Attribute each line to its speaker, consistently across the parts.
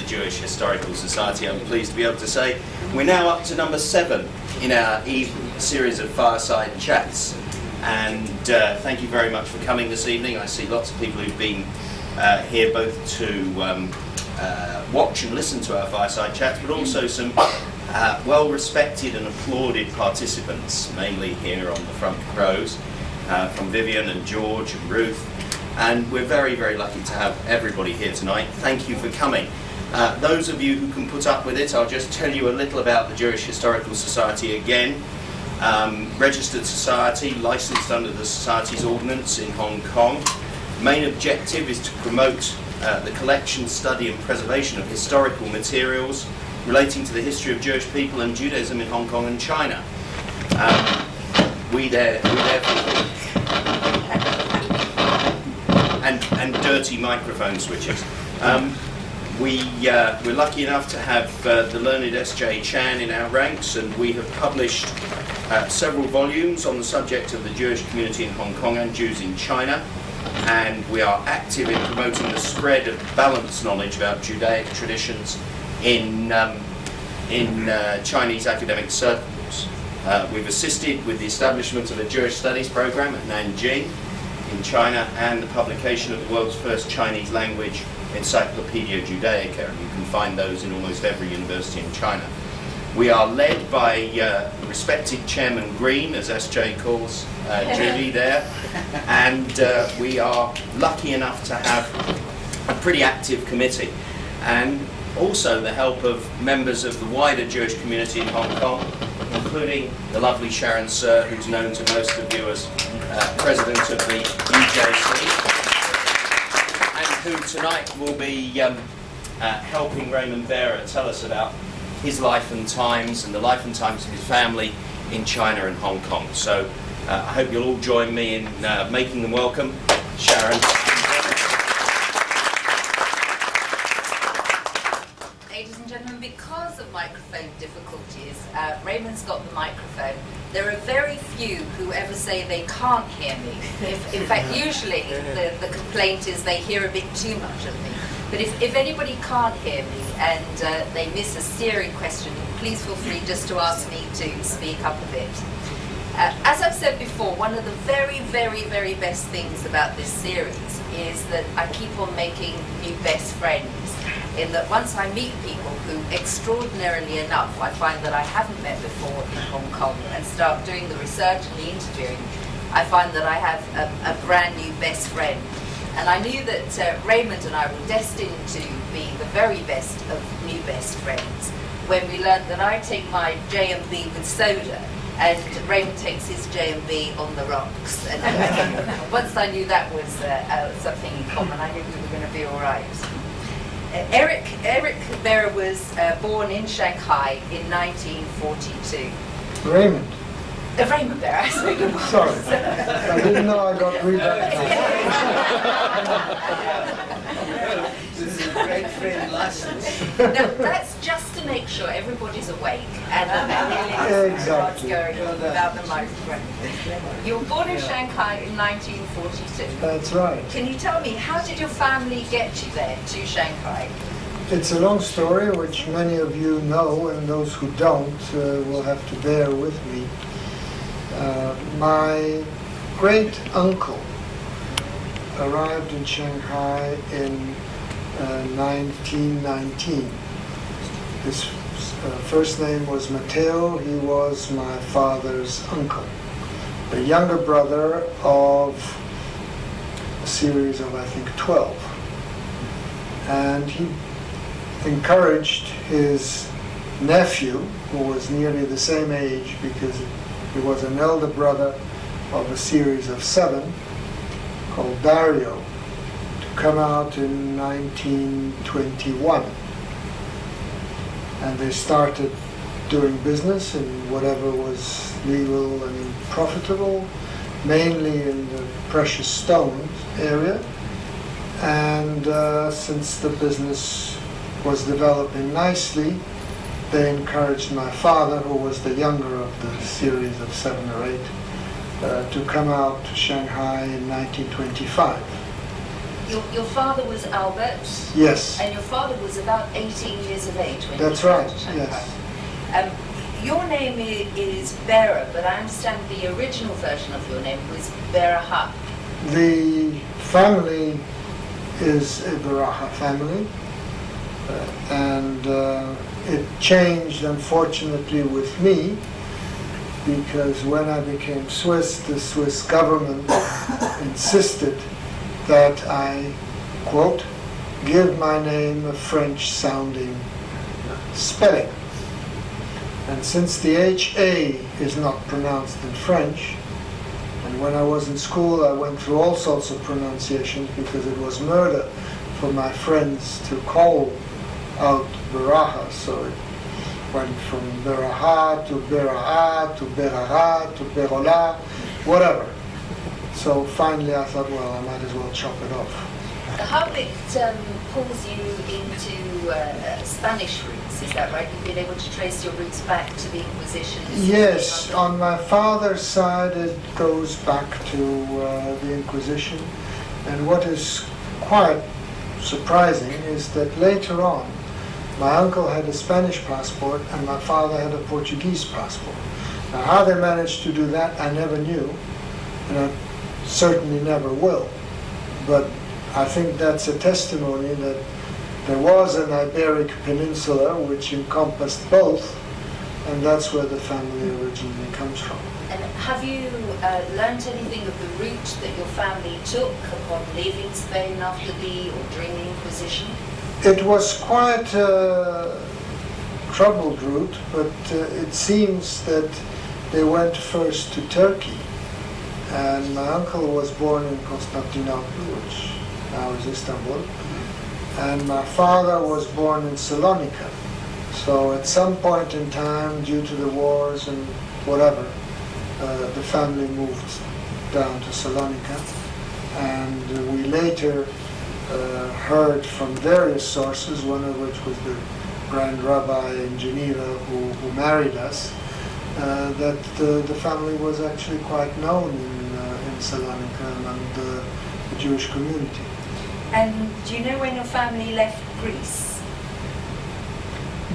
Speaker 1: Jewish Historical Society, I'm pleased to be able to say. We're now up to number 7 in our series of Fireside Chats. And thank you very much for coming this evening. I see lots of people who've been here both to watch and listen to our Fireside Chats, but also some well-respected and applauded participants, mainly here on the front rows, from Vivian and George and Ruth. And we're very, very lucky to have everybody here tonight. Thank you for coming. Those of you who can put up with it, I'll just tell you a little about the Jewish Historical Society again. Registered society, licensed under the Society's ordinance in Hong Kong. Main objective is to promote the collection, study and preservation of historical materials relating to the history of Jewish people and Judaism in Hong Kong and China. We therefore and dirty microphone switches. We're lucky enough to have the learned S.J. Chan in our ranks, and we have published several volumes on the subject of the Jewish community in Hong Kong and Jews in China, and we are active in promoting the spread of balanced knowledge about Judaic traditions in Chinese academic circles. We've assisted with the establishment of a Jewish Studies program at Nanjing in China and the publication of the world's first Chinese language Encyclopedia Judaica, and you can find those in almost every university in China. We are led by respected Chairman Green, as SJ calls Julie there, and we are lucky enough to have a pretty active committee, and also the help of members of the wider Jewish community in Hong Kong, including the lovely Sharon Sir, who's known to most of you as President of the UJC, and who tonight will be helping Raymond Bera tell us about his life and times and the life and times of his family in China and Hong Kong. So I hope you'll all join me in making them welcome. Sharon.
Speaker 2: Ladies and gentlemen, because of microphone difficulties, Raymond's got the microphone. There are very few who ever say they can't hear me. In fact, usually the complaint is they hear a bit too much of me. But if anybody can't hear me and they miss a steering question, please feel free just to ask me to speak up a bit. As I've said before, one of the very, very, very best things about this series is that I keep on making new best friends, in that once I meet people who, extraordinarily enough, I find that I haven't met before in Hong Kong, and start doing the research and the interviewing, I find that I have a brand new best friend. And I knew that Raymond and I were destined to be the very best of new best friends when we learned that I take my J&B with soda and Raymond takes his J&B on the rocks. And once I knew that was something in common, I knew we were going to be all right. Eric Bera was born in Shanghai in 1942.
Speaker 3: Raymond.
Speaker 2: Raymond Bera.
Speaker 3: Sorry, I didn't know I got rebaptized.
Speaker 4: This is a great friend license.
Speaker 2: No, that's just to make sure everybody's awake and that they're really what's going on without the microphone. You were born in Shanghai in 1942.
Speaker 3: That's right.
Speaker 2: Can you tell me, how did your family get you there to Shanghai?
Speaker 3: It's a long story, which many of you know, and those who don't will have to bear with me. My great uncle arrived in Shanghai in 1919. His first name was Matteo. He was my father's uncle, the younger brother of a series of, I think, 12. And he encouraged his nephew, who was nearly the same age because he was an elder brother of a series of 7, called Dario, to come out in 1921. And they started doing business in whatever was legal and profitable, mainly in the precious stones area. And since the business was developing nicely, they encouraged my father, who was the younger of the series of 7 or 8, to come out to Shanghai in 1925.
Speaker 2: Your father was Albert,
Speaker 3: Yes,
Speaker 2: and your father was about 18 years of age when
Speaker 3: that's
Speaker 2: he came
Speaker 3: right,
Speaker 2: to Shanghai.
Speaker 3: yes.
Speaker 2: Your name is Bera, but I understand the original version of your name was Bera.
Speaker 3: The family is a Baraha family, and it changed, unfortunately, with me, because when I became Swiss, the Swiss government insisted that I, quote, give my name a French-sounding spelling. And since the HA is not pronounced in French, and when I was in school I went through all sorts of pronunciations because it was murder for my friends to call out Baraha, so it went from Beraha to Bera'a to Berara to Berola, whatever. So finally I thought, well, I might as well chop it off.
Speaker 2: How it pulls you into Spanish roots, is that right? You've been able to trace your roots back to the Inquisition?
Speaker 3: Yes, on my father's side it goes back to the Inquisition, and what is quite surprising is that later on my uncle had a Spanish passport and my father had a Portuguese passport. Now how they managed to do that I never knew, and I certainly never will, but I think that's a testimony that there was an Iberic peninsula which encompassed both, and that's where the family originally comes from.
Speaker 2: And have you learnt anything of the route that your family took upon leaving Spain after the or during the Inquisition?
Speaker 3: It was quite a troubled route, but it seems that they went first to Turkey, and my uncle was born in Constantinople, which now is Istanbul, and my father was born in Salonika. So at some point in time, due to the wars and whatever, the family moved down to Salonika, and we later heard from various sources, one of which was the Grand Rabbi in Geneva who married us, that the family was actually quite known in Salonika among the Jewish community.
Speaker 2: And do you know when your family left Greece?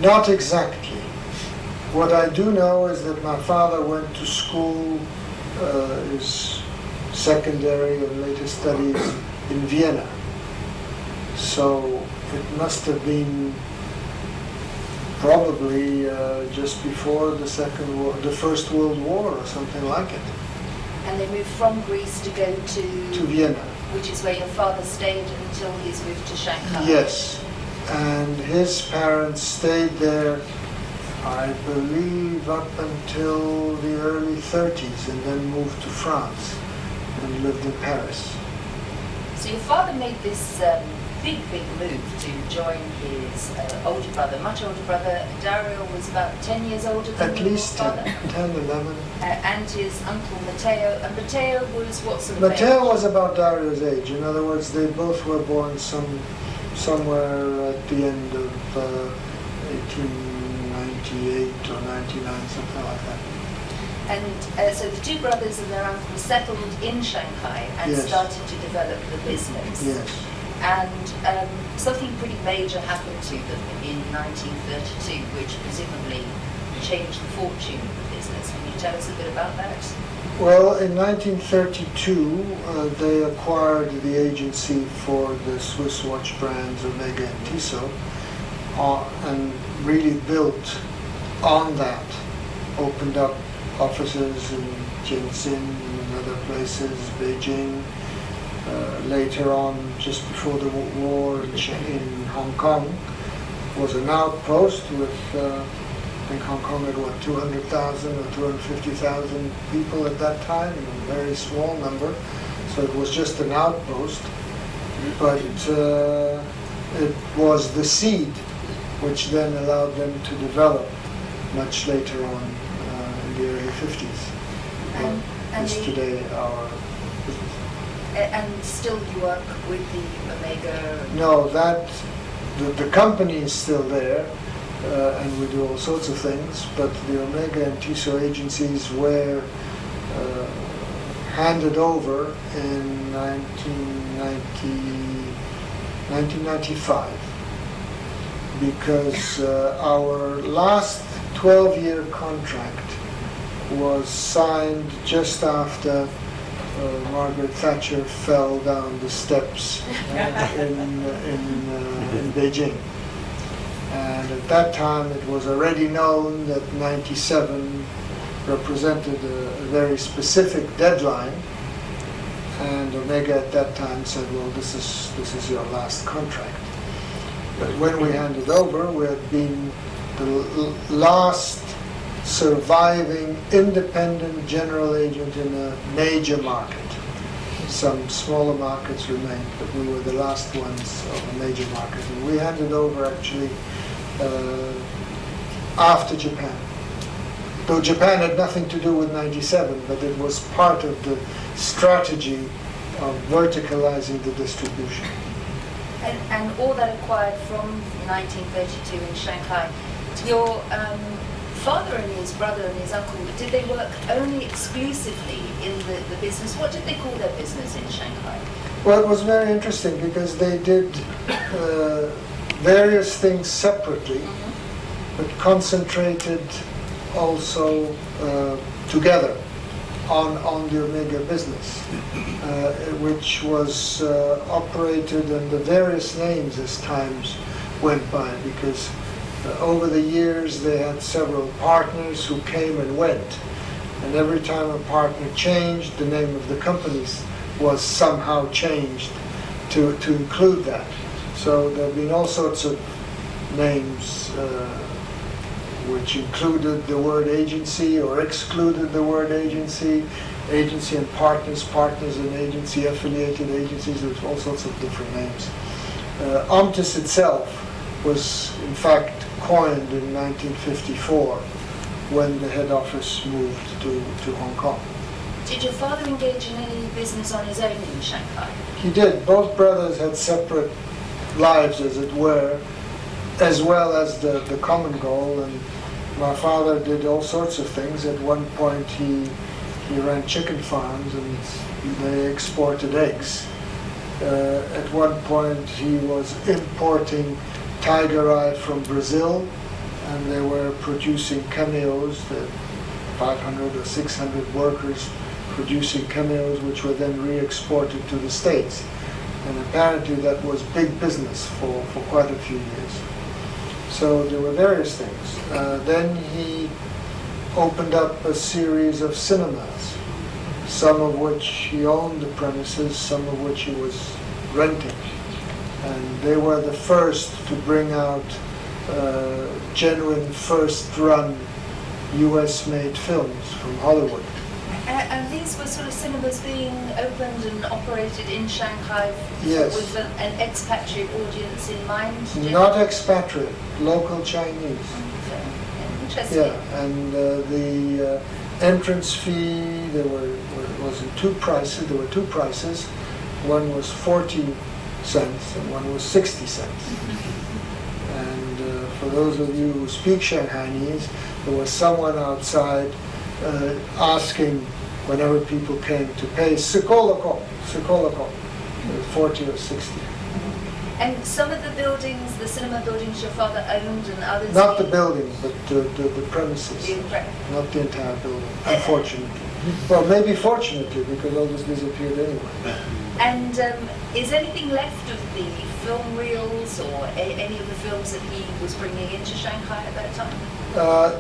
Speaker 3: Not exactly. What I do know is that my father went to school, his secondary and later studies in Vienna. So it must have been probably just before the First World War or something like it.
Speaker 2: And they moved from Greece to go
Speaker 3: To Vienna.
Speaker 2: which is where your father stayed until he's moved to Shanghai.
Speaker 3: Yes, and his parents stayed there, I believe, up until the early 30s, and then moved to France and lived in Paris.
Speaker 2: So your father made this big move to join his older brother, much older brother. Dario was about 10 years older than
Speaker 3: At
Speaker 2: your
Speaker 3: least
Speaker 2: father.
Speaker 3: 10, 11.
Speaker 2: And his uncle Matteo. And Matteo was what sort of
Speaker 3: Matteo
Speaker 2: age?
Speaker 3: was about Dario's age. In other words, they both were born somewhere at the end of 1898 or 99, something like that.
Speaker 2: And so the two brothers and their uncle settled in Shanghai and
Speaker 3: Yes.
Speaker 2: started to develop the business.
Speaker 3: Yes.
Speaker 2: And something pretty major happened to them in 1932, which presumably changed the fortune of the business. Can you tell us a bit about that?
Speaker 3: Well, in 1932, they acquired the agency for the Swiss watch brands Omega and Tissot, and really built on that, opened up offices in Tianjin and other places, Beijing. Later on, just before the war in Hong Kong, was an outpost with, I think Hong Kong had, 200,000 or 250,000 people at that time, a very small number. So it was just an outpost, but it was the seed which then allowed them to develop much later on in the early 50s.
Speaker 2: And
Speaker 3: Is today our business.
Speaker 2: And still you work with the Omega?
Speaker 3: No, the company is still there, and we do all sorts of things, but the Omega and Tissot agencies were handed over in 1990. 1995, because our last 12-year contract was signed just after Margaret Thatcher fell down the steps in Beijing. And at that time it was already known that 97 represented a very specific deadline, and Omega at that time said, well, this is your last contract. But when we handed over, we had been the last surviving independent general agent in a major market. Some smaller markets remained, but we were the last ones of a major market. And we handed over actually after Japan. Though Japan had nothing to do with 97, but it was part of the strategy of verticalizing the distribution.
Speaker 2: And all that acquired from 1932 in Shanghai. Your father and his brother and his uncle, did they work only exclusively in the business? What did they call their business in Shanghai?
Speaker 3: Well, it was very interesting because they did various things separately, but concentrated also together on the Omega business, which was operated under various names as times went by, because over the years they had several partners who came and went, and every time a partner changed, the name of the companies was somehow changed to include that. So there have been all sorts of names which included the word agency or excluded the word agency, agency and partners, partners and agency, affiliated agencies. There's all sorts of different names. Omtis itself was in fact coined in 1954 when the head office moved to Hong Kong.
Speaker 2: Did your father engage in any business on his own in Shanghai?
Speaker 3: He did. Both brothers had separate lives, as it were, as well as the common goal. And my father did all sorts of things. At one point he ran chicken farms and they exported eggs. At one point he was importing tiger eye from Brazil, and they were producing cameos, the 500 or 600 workers producing cameos, which were then re-exported to the States. And apparently that was big business for quite a few years. So there were various things. Then he opened up a series of cinemas, some of which he owned the premises, some of which he was renting. And they were the first to bring out genuine first-run US-made films from Hollywood.
Speaker 2: And these were sort of cinemas being opened and operated in Shanghai
Speaker 3: Yes.
Speaker 2: with an expatriate audience in mind?
Speaker 3: Not expatriate, local Chinese.
Speaker 2: Okay. Interesting.
Speaker 3: Yeah, and the entrance fee, was in two prices. There were two prices. One was 40 cents and one was 60 cents. And for those of you who speak Shanghainese, there was someone outside asking whenever people came to pay 40 or 60.
Speaker 2: And some of the buildings, the cinema buildings your father owned and others...
Speaker 3: Not the building, but the premises.
Speaker 2: Right.
Speaker 3: Not the entire building, unfortunately. Well, maybe fortunately, because all this disappeared anyway.
Speaker 2: And is anything left of the film reels or any of the films that he was bringing into Shanghai at that time?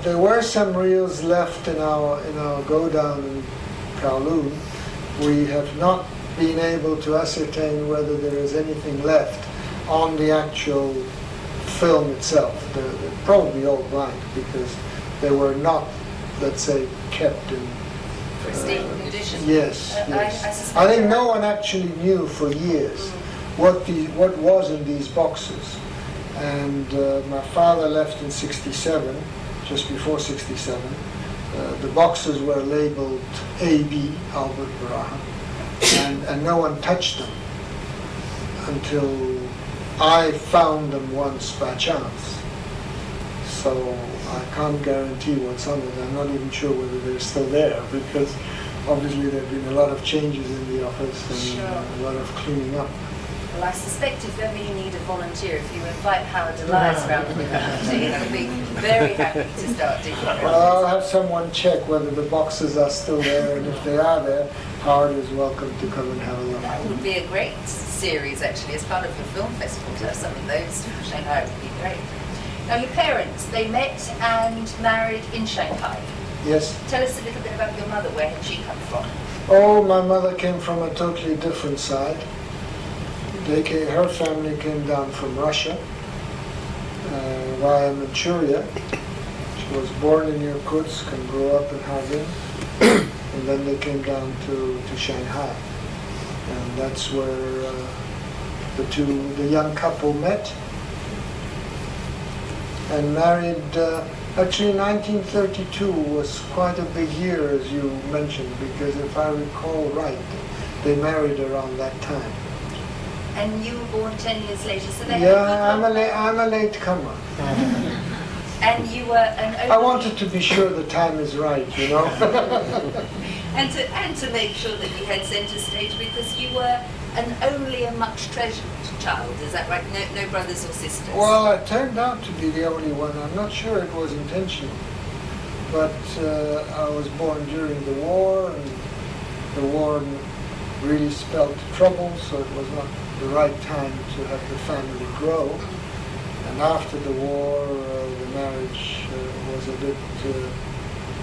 Speaker 3: There were some reels left in our go-down in Kowloon. We have not been able to ascertain whether there is anything left on the actual film itself. They're probably all blank because they were not, let's say, kept in
Speaker 2: Pristine condition.
Speaker 3: Yes, yes. I think no one actually knew for years what was in these boxes. And my father left in '67, just before '67. The boxes were labeled AB, Albert Bera, and no one touched them until I found them once by chance. So I can't guarantee what's on it. I'm not even sure whether they're still there, because obviously there have been a lot of changes in the office and
Speaker 2: Sure.
Speaker 3: a lot of cleaning up.
Speaker 2: Well, I suspect if ever you need a volunteer, if you invite Howard Elias round to the community, he'll be very happy to start digging around.
Speaker 3: Well, I'll have someone check whether the boxes are still there, and if they are there, Howard is welcome to come and have a look.
Speaker 2: That would be a great series, actually, as part of your film festival, to have some of those from Shanghai would be great. Now, your parents, they met and married in Shanghai.
Speaker 3: Yes.
Speaker 2: Tell us a little bit about your mother. Where had she come from?
Speaker 3: Oh, my mother came from a totally different side. Her family came down from Russia via Manchuria. She was born in Irkutsk and grew up in Harbin, and then they came down to Shanghai, and that's where the young couple met and married. Actually, 1932 was quite a big year, as you mentioned, because if I recall right, they married around that time.
Speaker 2: And you were born 10 years later, so they
Speaker 3: Yeah, I'm a late comer.
Speaker 2: And you were an only...
Speaker 3: I wanted to be sure the time is right, you know.
Speaker 2: and to make sure that you had centre stage, because you were an only and much treasured child, is that right? No brothers or sisters?
Speaker 3: Well, I turned out to be the only one. I'm not sure it was intentional, but I was born during the war, and the war really spelled trouble, so it was not the right time to have the family grow. And after the war, the marriage was a bit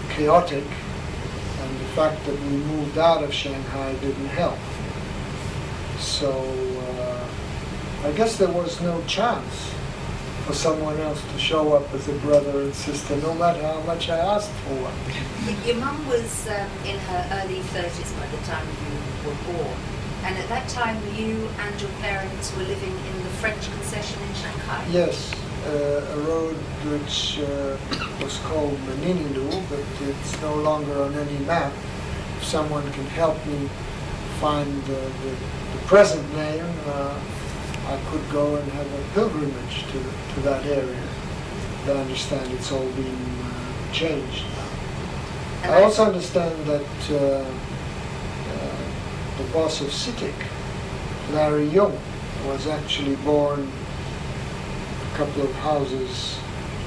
Speaker 3: chaotic, and the fact that we moved out of Shanghai didn't help. So I guess there was no chance for someone else to show up as a brother and sister, no matter how much I asked for one.
Speaker 2: Your mum was in her early 30s by the time you were born. And at that time, you and your parents were living in the French concession in Shanghai?
Speaker 3: Yes, a road which was called Meninilu, but it's no longer on any map. If someone can help me find the present name, I could go and have a pilgrimage to that area. I understand it's all been changed now. I also understand that the boss of CITIC, Larry Young, was actually born a couple of houses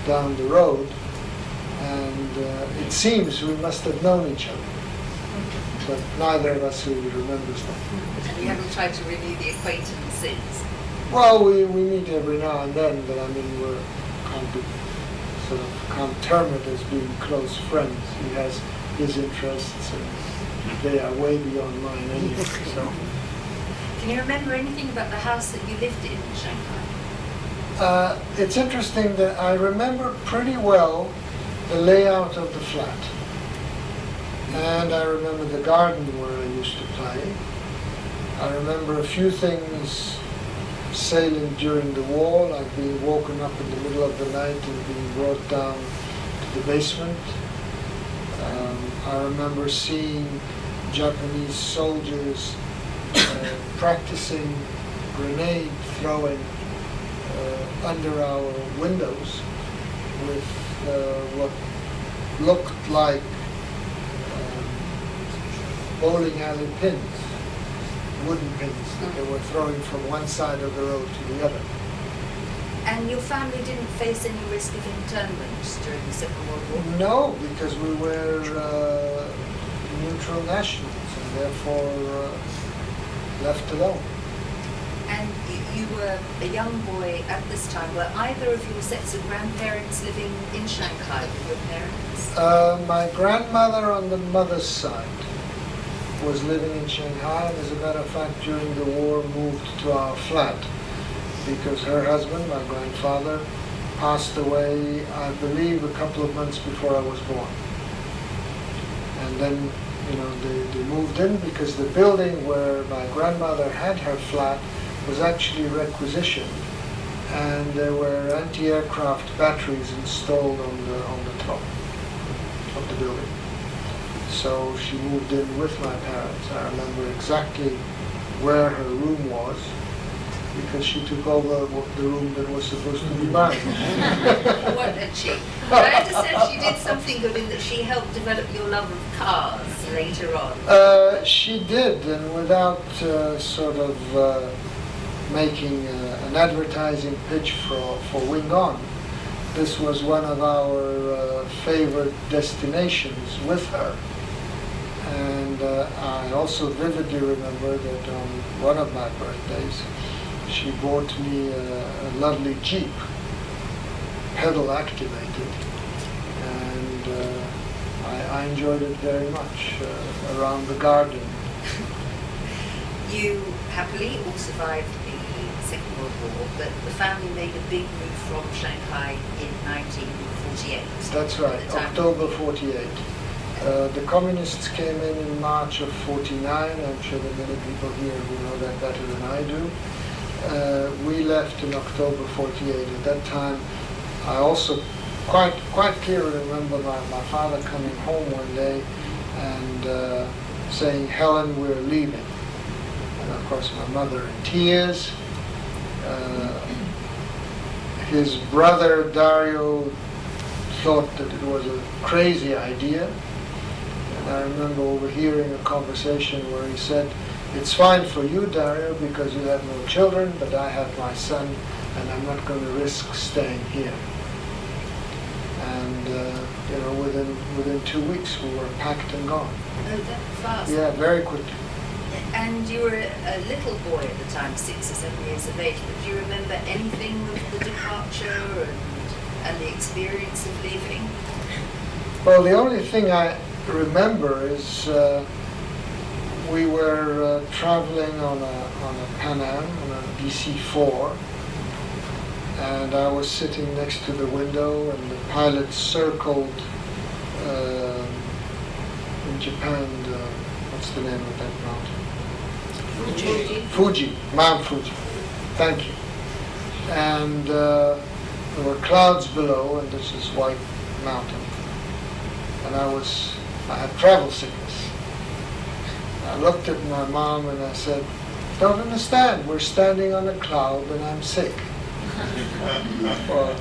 Speaker 3: down the road, and it seems we must have known each other, but neither of us really remembers that.
Speaker 2: And you haven't tried to renew the acquaintance since?
Speaker 3: Well, we meet every now and then, but I mean, can't term it as being close friends. He has his interests, and they are way beyond mine anyway. So.
Speaker 2: Can you remember anything about the house that you lived in Shanghai?
Speaker 3: It's interesting that I remember pretty well the layout of the flat. And I remember the garden where I used to play. I remember a few things salient during the war, like being woken up in the middle of the night and being brought down to the basement. I remember seeing Japanese soldiers practicing grenade throwing under our windows with what looked like bowling alley pins, wooden pins that they were throwing from one side of the road to the other.
Speaker 2: And your family didn't face any risk of internment during the Second World War?
Speaker 3: No, because we were neutral nationals and therefore left alone.
Speaker 2: And you were a young boy at this time. Were either of your sets of grandparents living in Shanghai with your parents?
Speaker 3: My grandmother on the mother's side was living in Shanghai, and as a matter of fact, during the war moved to our flat because her husband, my grandfather, passed away, I believe, a couple of months before I was born. And then, they moved in because the building where my grandmother had her flat was actually requisitioned, and there were anti-aircraft batteries installed on the top of the building. So she moved in with my parents. I remember exactly where her room was because she took over the room that was supposed to be mine.
Speaker 2: What a chick. But I understand she did something good in that she helped develop your love of cars later on.
Speaker 3: She did, and without making an advertising pitch for Wing On. This was one of our favorite destinations with her. And I also vividly remember that on one of my birthdays, she bought me a lovely Jeep, pedal activated, and I enjoyed it very much around the garden.
Speaker 2: You happily all survived the Second World War, but the family made a big move from Shanghai in 1948.
Speaker 3: That's right,
Speaker 2: At the time-
Speaker 3: October 48. The communists came in March of 49. I'm sure there are many people here who know that better than I do. We left in October 48. At that time, I also quite clearly remember my father coming home one day and saying, "Helen, we're leaving." And of course my mother in tears. His brother Dario thought that it was a crazy idea. And I remember overhearing a conversation where he said, "It's fine for you, Dario, because you have no children, but I have my son, and I'm not going to risk staying here." And within 2 weeks we were packed and gone.
Speaker 2: Oh, that fast.
Speaker 3: Yeah, very quickly.
Speaker 2: And you were a little boy at the time, 6 or 7 years of age, but do you remember anything of the departure and the experience of leaving?
Speaker 3: Well, the only thing I remember is we were traveling on a Pan Am, on a DC-4, and I was sitting next to the window, and the pilot circled in Japan, what's the name of that mountain? Fuji, Mount Fuji. Thank you. And there were clouds below, and this is White Mountain. And I had travel sickness. I looked at my mom and I said, "Don't understand, we're standing on a cloud and I'm sick." Well,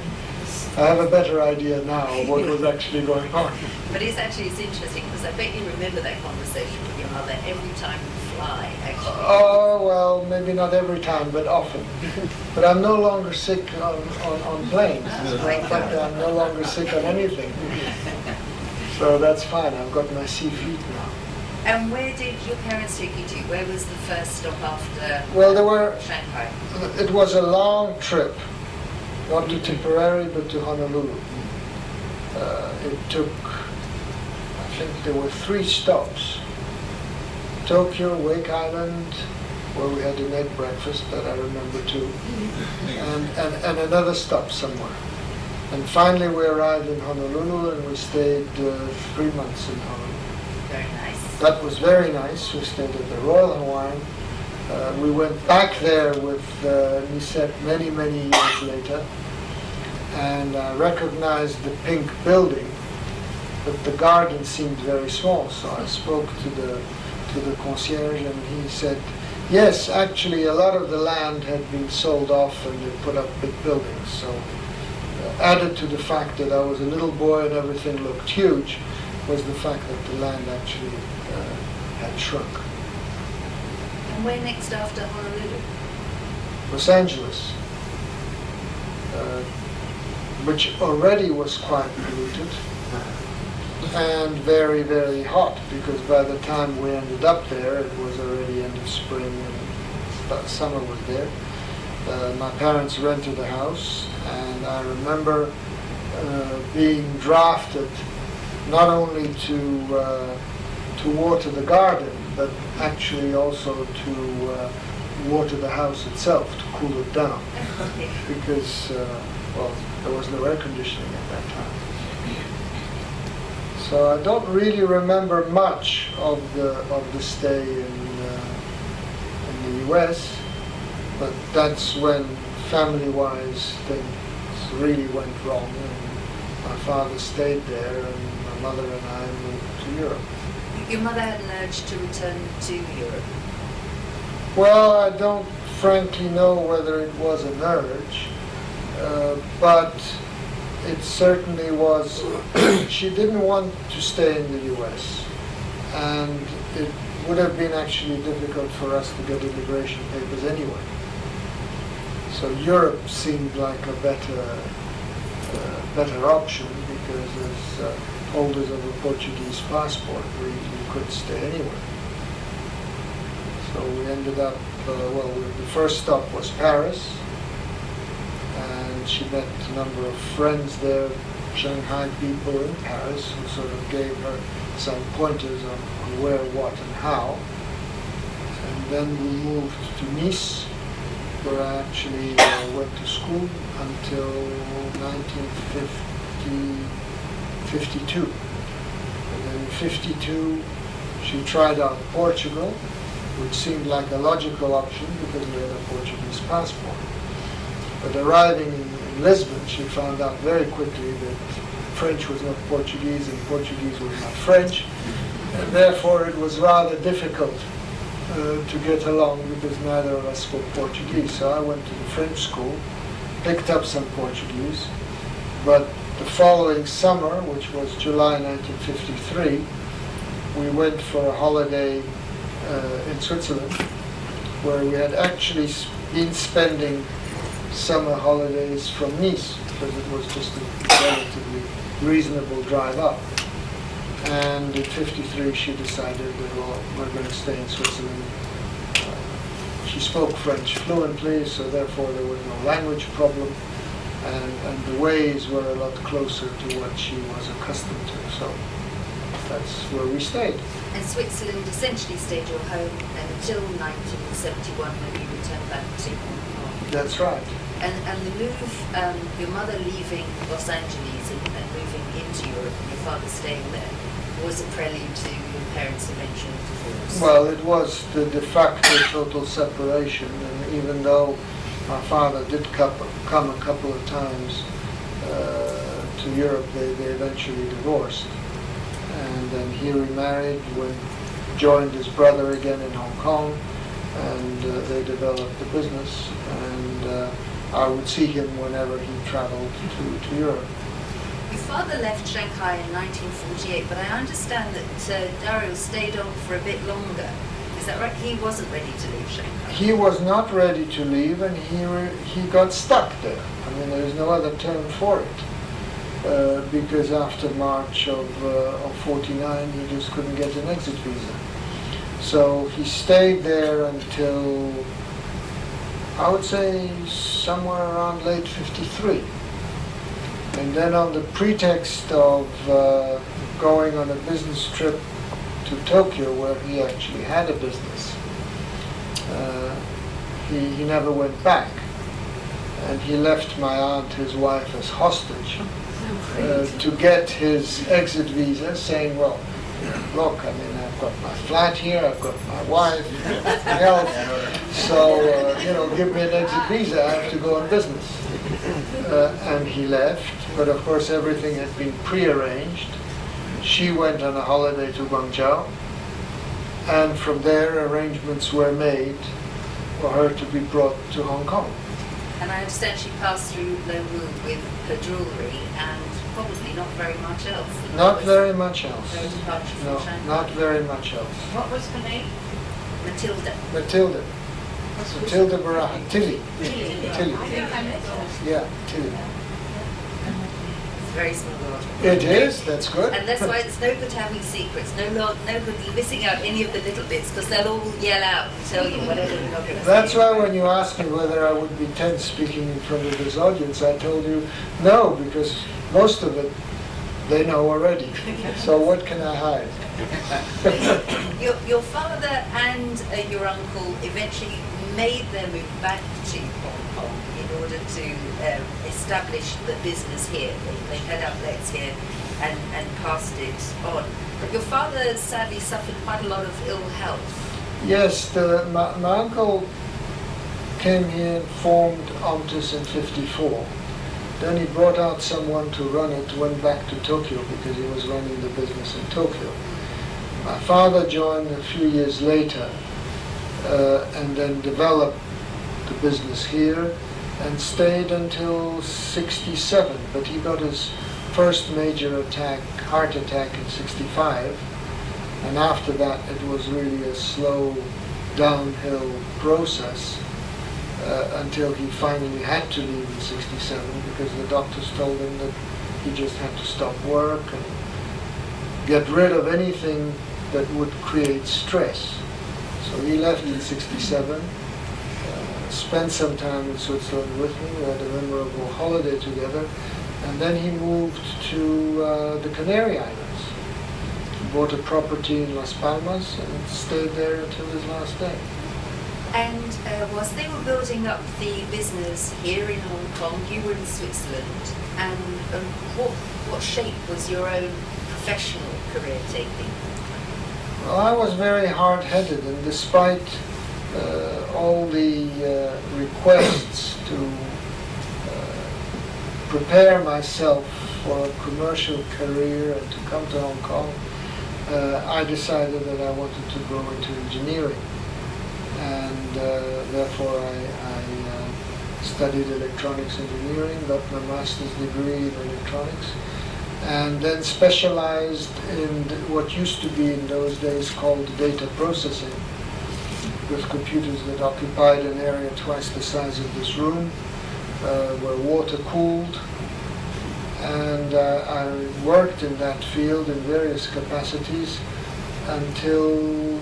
Speaker 3: I have a better idea now of what was actually going on.
Speaker 2: But it's interesting because I bet you remember that conversation with your mother every time you fly, actually.
Speaker 3: Oh, well, maybe not every time, but often. But I'm no longer sick on planes. In fact, I'm no longer sick on anything. So that's fine. I've got my sea feet now.
Speaker 2: And where did your parents take you to? Where was the first stop after
Speaker 3: Well,
Speaker 2: Shanghai?
Speaker 3: it was a long trip, not to Tipperary, but to Honolulu. It took, I think there were 3 stops. Tokyo, Wake Island, where we had an egg breakfast that I remember too, and another stop somewhere. And finally we arrived in Honolulu and we stayed 3 months in Honolulu.
Speaker 2: Very nice.
Speaker 3: That was very nice. We stayed at the Royal Hawaiian. We went back there with Nisette many years later, and I recognized the pink building, but the garden seemed very small, so I spoke to the concierge, and he said, yes, actually a lot of the land had been sold off and they put up big buildings. So added to the fact that I was a little boy and everything looked huge was the fact that the land actually had shrunk.
Speaker 2: And where next after Honolulu?
Speaker 3: Los Angeles, which already was quite polluted and very hot, because by the time we ended up there it was already end of spring and summer was there. My parents rented a house, and I remember being drafted not only to water the garden, but actually also to water the house itself, to cool it down, because there was no air conditioning at that time. So I don't really remember much of the stay in the U.S., but that's when family-wise things really went wrong, and my father stayed there, and my mother and I moved to Europe.
Speaker 2: Your mother had an urge to return to Europe.
Speaker 3: Well, I don't frankly know whether it was an urge, but it certainly was. She didn't want to stay in the U.S., and it would have been actually difficult for us to get immigration papers anyway. So Europe seemed like a better option because as holders of a Portuguese passport, we could stay anywhere. So we ended up, the first stop was Paris, and she met a number of friends there, Shanghai people in Paris, who sort of gave her some pointers on where, what, and how. And then we moved to Nice, where I actually went to school until 1952. And then in 52, she tried out Portugal, which seemed like a logical option because we had a Portuguese passport. But arriving in Lisbon, she found out very quickly that French was not Portuguese and Portuguese was not French, and therefore it was rather difficult to get along because neither of us spoke Portuguese. So I went to the French school, picked up some Portuguese, but the following summer, which was July 1953, we went for a holiday in Switzerland, where we had actually been spending summer holidays from Nice, because it was just a relatively reasonable drive up. And in 53 she decided that, well, we're going to stay in Switzerland. She spoke French fluently, so therefore there was no language problem, and the ways were a lot closer to what she was accustomed to, so that's where we stayed.
Speaker 2: And Switzerland essentially stayed your home until 1971 when you returned back to Hong Kong.
Speaker 3: That's right.
Speaker 2: And the move, your mother leaving Los Angeles and moving into Europe and your father staying there, was a prelude to your parents' eventual divorce?
Speaker 3: Well, it was the de facto total separation, and even though my father did come a couple of times to Europe, they eventually divorced. And then he remarried, joined his brother again in Hong Kong, and they developed the business. And I would see him whenever he traveled to Europe.
Speaker 2: Your father left Shanghai in 1948, but I understand that Daryl stayed on for a bit longer. Is that right? He wasn't ready to leave Shanghai.
Speaker 3: He was not ready to leave, and he got stuck there. I mean, there's no other term for it. Because after March of 49, he just couldn't get an exit visa. So he stayed there until, I would say, somewhere around late 53. And then on the pretext of going on a business trip to Tokyo, where he actually had a business, he never went back. And he left my aunt, his wife, as hostage to get his exit visa, saying, well, look, I mean, I've got my flat here, I've got my wife, everything else, so, give me an exit visa, I have to go on business. And he left, but of course everything had been prearranged. She went on a holiday to Guangzhou, and from there arrangements were made for her to be brought to Hong Kong.
Speaker 2: And I understand she passed through Lo Wu with her jewellery and probably not very much else.
Speaker 3: Not very much else.
Speaker 2: No departure from
Speaker 3: No,
Speaker 2: Shanghai.
Speaker 3: not very much else.
Speaker 5: What was her name?
Speaker 2: Matilda.
Speaker 3: Matilda. Matilda Bera. Tilly.
Speaker 5: Tilly.
Speaker 3: Tilly.
Speaker 5: I think I met her.
Speaker 3: Yeah, Tilly.
Speaker 2: It's a very small world.
Speaker 3: It is, that's good.
Speaker 2: And that's why it's no good having secrets, no good missing out any of the little bits, because they'll all yell out and tell you whatever you're not going to say.
Speaker 3: That's why when you asked me whether I would be tense speaking in front of this audience, I told you no, because most of it they know already. So what can I hide?
Speaker 2: Your father and your uncle eventually made their move back to Hong Kong in order to establish the business here. They had outlets here and passed it on. But your father sadly suffered quite a lot of ill health.
Speaker 3: Yes, my uncle came here and formed Omtis in 54. Then he brought out someone to run it, went back to Tokyo because he was running the business in Tokyo. My father joined a few years later and then developed the business here and stayed until 67. But he got his first major heart attack in 65. And after that, it was really a slow downhill process. until he finally had to leave in 67 because the doctors told him that he just had to stop work and get rid of anything that would create stress. So he left in 67, spent some time in Switzerland with me. We had a memorable holiday together, and then he moved to the Canary Islands. He bought a property in Las Palmas and stayed there until his last day.
Speaker 2: And whilst they were building up the business here in Hong Kong, you were in Switzerland, and what shape was your own professional career taking?
Speaker 3: Well, I was very hard-headed, and despite all the requests to prepare myself for a commercial career and to come to Hong Kong, I decided that I wanted to go into engineering. And therefore I studied electronics engineering, got my master's degree in electronics, and then specialized in what used to be in those days called data processing, with computers that occupied an area twice the size of this room, were water cooled, and I worked in that field in various capacities until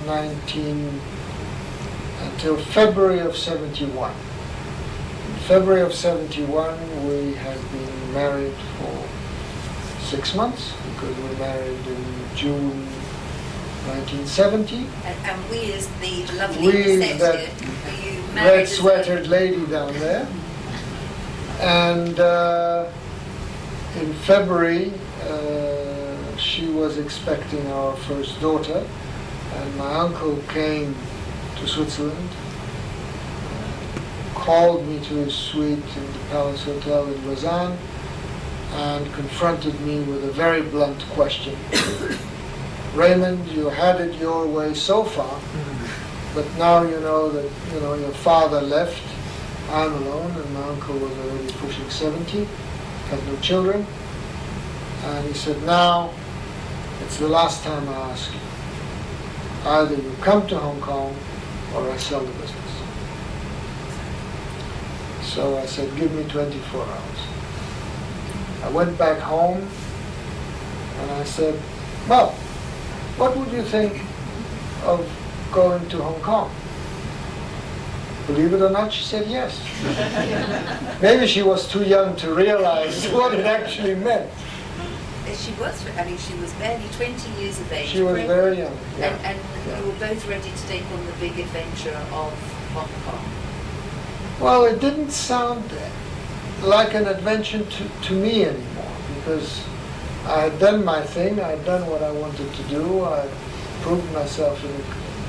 Speaker 3: February of 71. In February of 71, we had been married for 6 months, because we married in June 1970.
Speaker 2: And we as the lovely
Speaker 3: We, that
Speaker 2: executive, you married
Speaker 3: red
Speaker 2: as a-
Speaker 3: sweatered lady down there. And in February, she was expecting our first daughter, and my uncle came to Switzerland, called me to his suite in the Palace Hotel in Lausanne, and confronted me with a very blunt question. Raymond, you had it your way so far, but now you know that your father left, I'm alone, and my uncle was already pushing 70, had no children, and he said, now it's the last time I ask you. Either you come to Hong Kong or I sell the business. So I said, give me 24 hours. I went back home and I said, well, what would you think of going to Hong Kong? Believe it or not, she said yes. Maybe she was too young to realize what it actually meant.
Speaker 2: She was, she was barely 20 years of age.
Speaker 3: She was very young. Yeah.
Speaker 2: And
Speaker 3: Yeah.
Speaker 2: you were both ready to take on the big adventure of Hong Kong.
Speaker 3: Well, it didn't sound like an adventure to me anymore, because I had done my thing, I had done what I wanted to do, I had proved myself in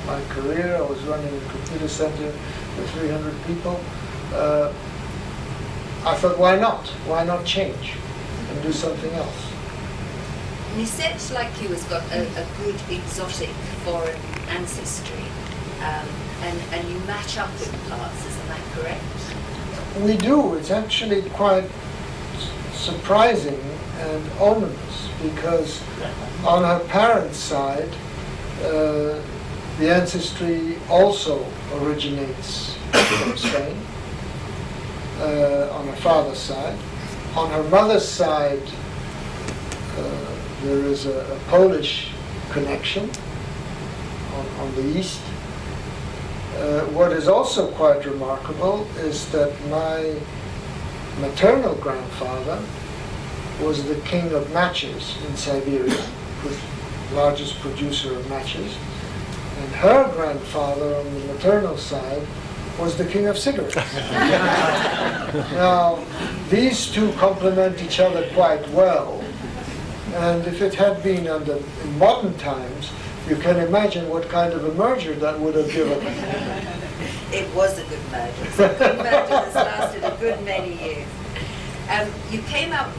Speaker 3: my career, I was running a computer center with 300 people. I thought, why not? Why not change and do something else?
Speaker 2: And you said like you has got a good exotic foreign ancestry, and you match up in parts, isn't that correct?
Speaker 3: We do. It's actually quite surprising and ominous, because on her parents' side, the ancestry also originates from Spain, on her father's side. On her mother's side, there is a Polish connection on the east. What is also quite remarkable is that my maternal grandfather was the king of matches in Siberia, the largest producer of matches. And her grandfather on the maternal side was the king of cigarettes. Now, these two complement each other quite well. And if it had been in modern times, you can imagine what kind of a merger that would have given.
Speaker 2: It was a good merger. It's a good merger that's lasted a good many years. You came out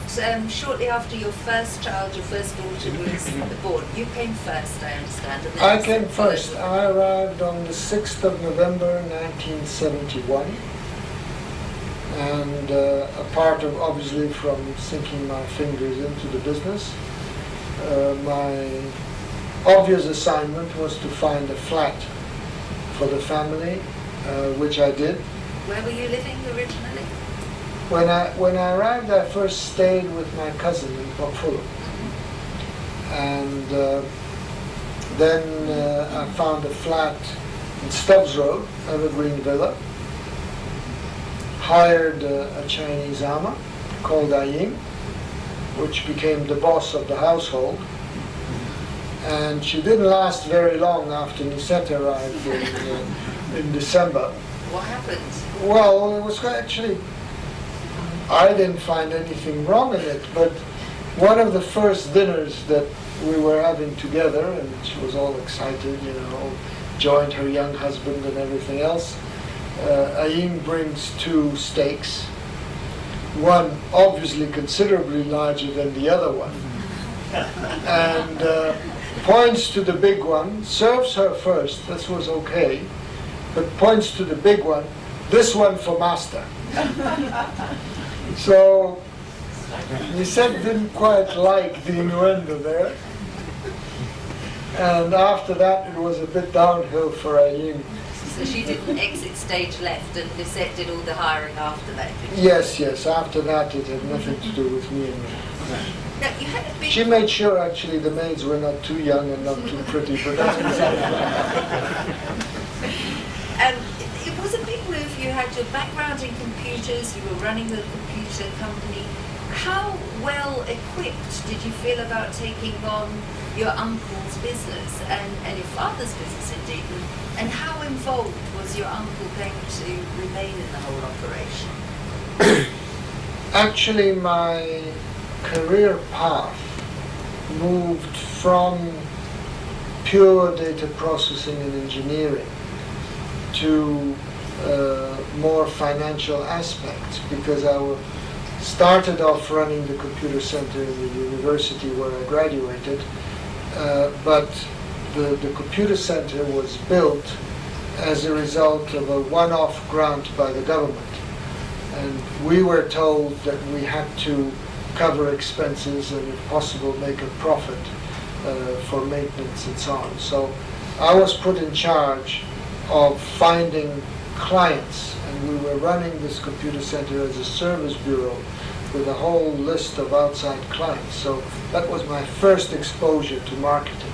Speaker 2: shortly after your first child, your first daughter was born. You came first, I understand. And then
Speaker 3: I came first. I arrived on the 6th of November 1971. And apart of obviously from sinking my fingers into the business, my obvious assignment was to find a flat for the family, which I did.
Speaker 2: Where were you living originally?
Speaker 3: When I arrived, I first stayed with my cousin in Fulham. And then I found a flat in Stubbs Road, Evergreen Villa, hired a Chinese ama called Aying, which became the boss of the household. And she didn't last very long after Nisette arrived in December.
Speaker 2: What happened?
Speaker 3: Well, it was actually, I didn't find anything wrong in it, but one of the first dinners that we were having together, and she was all excited, joined her young husband and everything else. Aying brings 2 steaks, one obviously considerably larger than the other one, and points to the big one, serves her first, this was okay, but points to the big one, this one for master. So, Nisette didn't quite like the innuendo there. And after that, it was a bit downhill for Aying.
Speaker 2: So she didn't exit stage left, and Lisette did all the hiring after that, did she?
Speaker 3: Yes. After that, it had nothing to do with me and
Speaker 2: Now, you had a big...
Speaker 3: she made sure, actually, the maids were not too young and not too pretty, but that's beside the point.
Speaker 2: It was a big move. You had your background in computers, you were running a computer company. How well equipped did you feel about taking on your uncle's business and your father's business indeed? And how involved was your uncle going to remain in the whole operation?
Speaker 3: Actually, my career path moved from pure data processing and engineering to more financial aspects, because I started off running the computer center in the university where I graduated, but the computer center was built as a result of a one-off grant by the government. And we were told that we had to cover expenses and, if possible, make a profit for maintenance and so on. So I was put in charge of finding clients, and we were running this computer center as a service bureau with a whole list of outside clients. So that was my first exposure to marketing.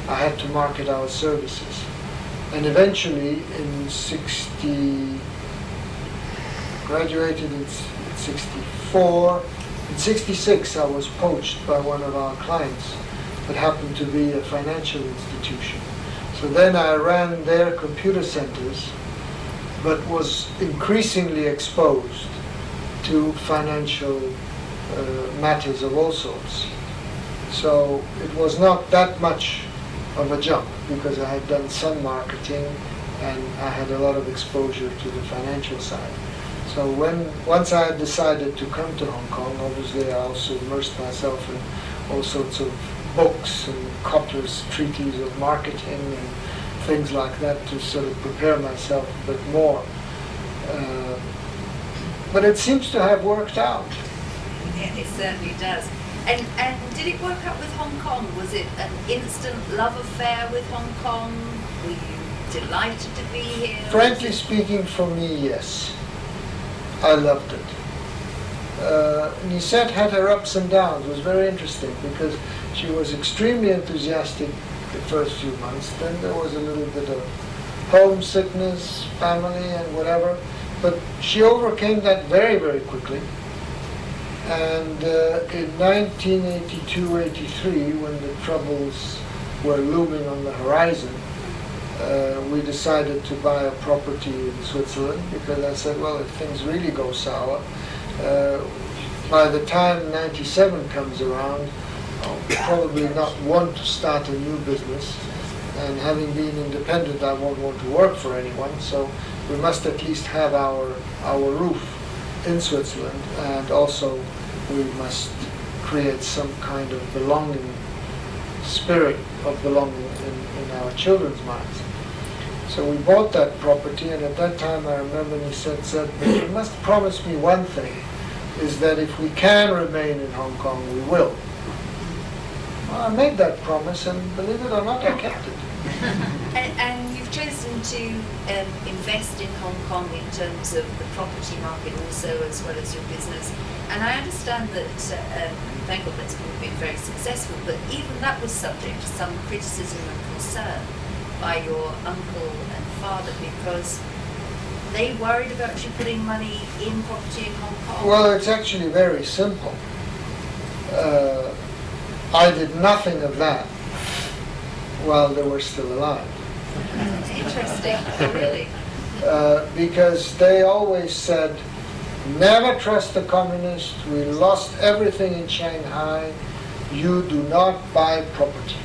Speaker 3: I had to market our services. And eventually, graduated in 64. In 66, I was poached by one of our clients that happened to be a financial institution. So then I ran their computer centers, but was increasingly exposed to financial matters of all sorts. So it was not that much of a jump, because I had done some marketing and I had a lot of exposure to the financial side. So once I had decided to come to Hong Kong, obviously I also immersed myself in all sorts of books and Kotler's treaties of marketing and things like that to sort of prepare myself a bit more. But it seems to have worked out.
Speaker 2: Yeah, it certainly does. And did it work out with Hong Kong? Was it an instant love affair with Hong Kong? Were you delighted to be here?
Speaker 3: Frankly speaking, for me, yes. I loved it. Nisette had her ups and downs. It was very interesting because she was extremely enthusiastic the first few months. Then there was a little bit of homesickness, family and whatever. But she overcame that very, very quickly. And in 1982-83, when the troubles were looming on the horizon, we decided to buy a property in Switzerland, because I said, well, if things really go sour, by the time 97 comes around, I'll probably not want to start a new business, and having been independent, I won't want to work for anyone, so we must at least have our roof in Switzerland, and also we must create some kind of belonging, spirit of belonging in our children's minds. So we bought that property, and at that time I remember Nisette said, but you must promise me one thing, is that if we can remain in Hong Kong, we will. Well, I made that promise, and believe it or not, I kept it.
Speaker 2: And you've chosen to invest in Hong Kong in terms of the property market also, as well as your business. And I understand that, thank God that's been very successful, but even that was subject to some criticism and concern by your uncle and father, because they worried about you putting money in property in Hong Kong.
Speaker 3: Well, it's actually very simple. I did nothing of that while they were still alive.
Speaker 2: Interesting. Oh, really?
Speaker 3: Because they always said, never trust the communists, we lost everything in Shanghai, you do not buy property.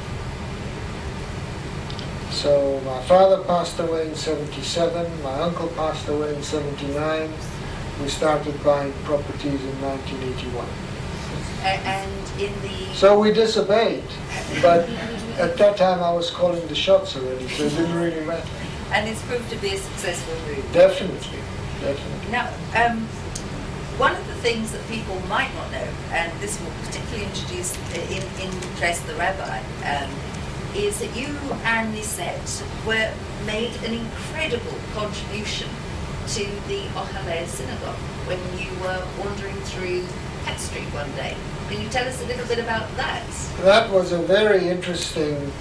Speaker 3: So my father passed away in 77, my uncle passed away in 79, we started buying properties in 1981.
Speaker 2: And in the...
Speaker 3: So we disobeyed, but at that time I was calling the shots already, so it didn't really matter.
Speaker 2: And it's proved to be a successful move.
Speaker 3: Definitely, definitely.
Speaker 2: Now, one of the things that people might not know, and this will particularly interest the rabbi, is that you and Lisette made an incredible contribution to the Ohalea synagogue when you were wandering through Pet Street one day. Can you tell us a little bit about that?
Speaker 3: That was a very interesting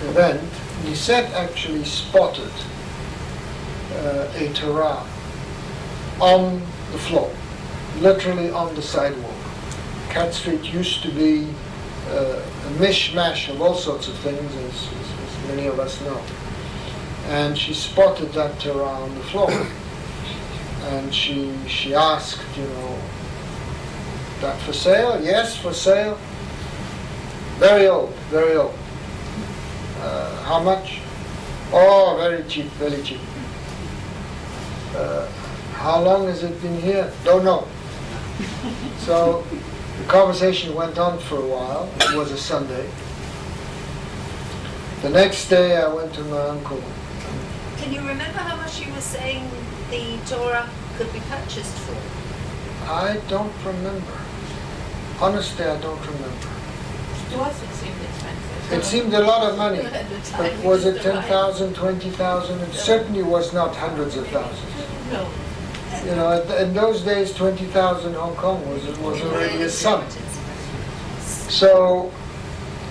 Speaker 3: event. Lisette actually spotted a Torah on the floor, literally on the sidewalk. Cat Street used to be a mishmash of all sorts of things, as many of us know. And she spotted that Torah on the floor. And she asked, that for sale? Yes, for sale. Very old, very old. How much? Oh, very cheap, very cheap. How long has it been here? Don't know. So the conversation went on for a while. It was a Sunday. The next day I went to my uncle.
Speaker 2: Can you remember how much you were saying the Torah could be purchased for?
Speaker 3: I don't remember. Honestly, I don't remember.
Speaker 5: To us it seemed expensive.
Speaker 3: It seemed a lot of money.
Speaker 5: At the time,
Speaker 3: But was it
Speaker 5: used to buy-
Speaker 3: 10,000, 20,000? It certainly was not hundreds of thousands.
Speaker 5: No.
Speaker 3: In those days, 20,000 Hong Kong was already a sum. So,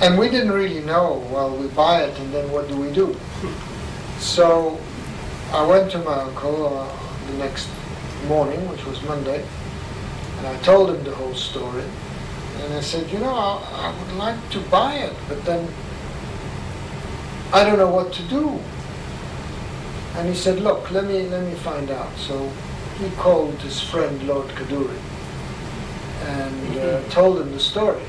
Speaker 3: and we didn't really know, well, we buy it and then what do we do? So I went to my uncle the next morning, which was Monday, and I told him the whole story. And I said, I would like to buy it, but then I don't know what to do. And he said, look, let me find out. So he called his friend Lord Kaduri and told him the story.